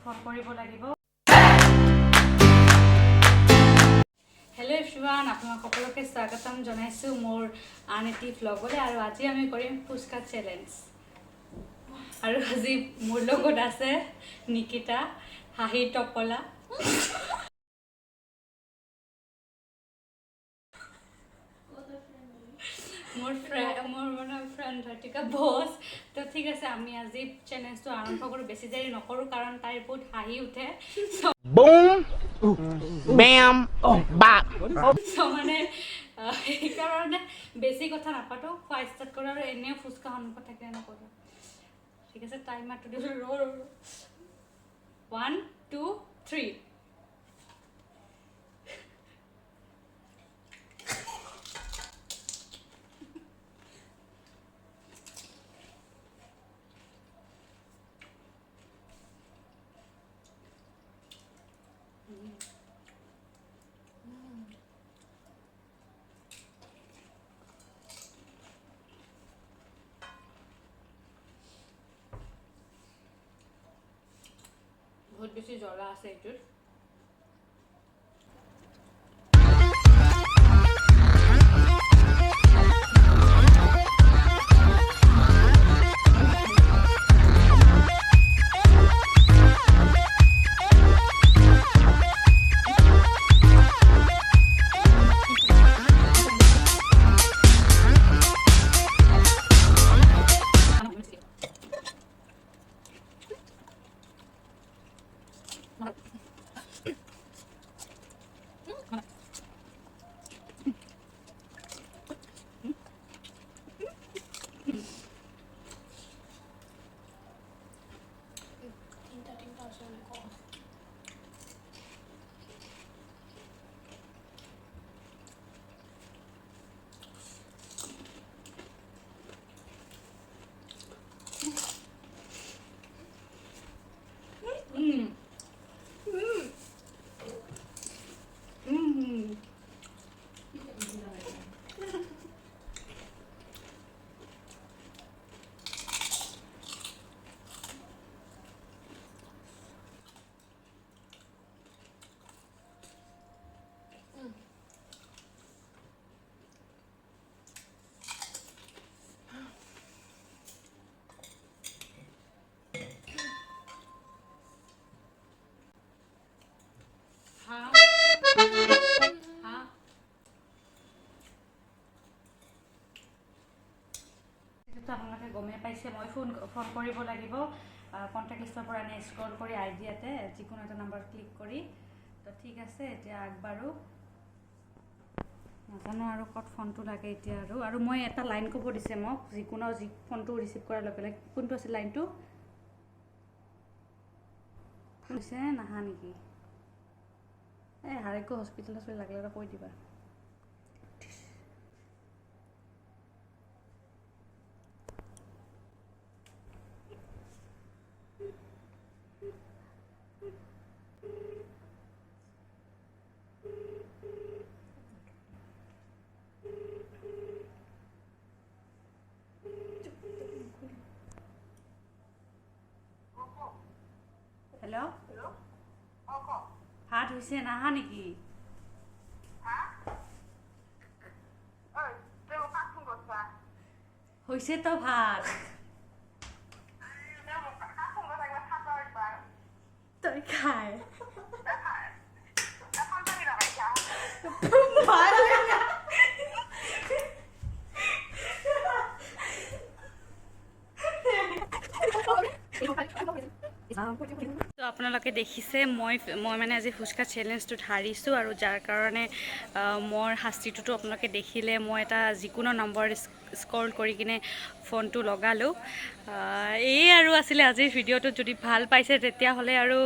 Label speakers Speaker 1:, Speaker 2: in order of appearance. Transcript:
Speaker 1: Phone কৰিব লাগিব। Hello' everyone, আপোনালোক সকলোকে স্বাগতম জনাইছোঁ মোৰ আন এটি ভ্লগলৈ। আৰু আজি আমি কৰিম ফুচকা চেলেঞ্জ। আৰু আজি মোৰ লগত আছে নিকিতা, হাঁহি টপলা। মোৰ ফ্ৰেণ্ড ভাৰ্টিকা বছ। তো ঠিক আছে, আমি আজি চেলেঞ্জটো আৰম্ভ কৰোঁ। বেছি দেৰি নকৰোঁ কাৰণ তাইৰ বহুত হাঁহি উঠে। মানে সেইকাৰণে বেছি কথা নাপাতো, খোৱা ষ্টাৰ্ট কৰোঁ। আৰু এনেও ফুচকা সন্মুখত থাকিলে নকৰোঁ। ঠিক আছে, টাইমাৰটো দিছোঁ। 1 2 3। বহুত বেছি জ্বলা আছে এইটোত। আপোনালোকে গমেই পাইছে, মই ফোন কৰিব লাগিব। কণ্টেক্ট লিষ্টৰ পৰা এনে স্ক্ৰল কৰি আইডিয়াতে যিকোনো এটা নাম্বাৰ ক্লিক কৰি। তো ঠিক আছে, এতিয়া আগবাঢ়ো। নাজানো আৰু ক'ত ফোনটো লাগে এতিয়া। আৰু মই এটা লাইন ক'ব দিছে মোক, যিকোনো ফোনটো ৰিচিভ কৰাৰ লগে লগে। কোনটো আছে লাইনটো? হৈছে নাহা নেকি? এই আৰোগ্য হস্পিটেলত লাগিলে কৈ দিবা। হেল্ল', ভাত হৈছে, নাহা নেকি? হৈছে তো ভাত। তই খাই তো আপোনালোকে দেখিছে মই মানে আজি ফুচকা চেলেঞ্জটোত হাৰিছোঁ। আৰু যাৰ কাৰণে মোৰ শাস্তিটোতো আপোনালোকে দেখিলে। মই এটা যিকোনো নম্বৰ স্ক্ৰল কৰি কিনে ফোনটো লগালোঁ। এই আৰু আছিলে আজিৰ ভিডিঅ'টোত। যদি ভাল পাইছে তেতিয়াহ'লে আৰু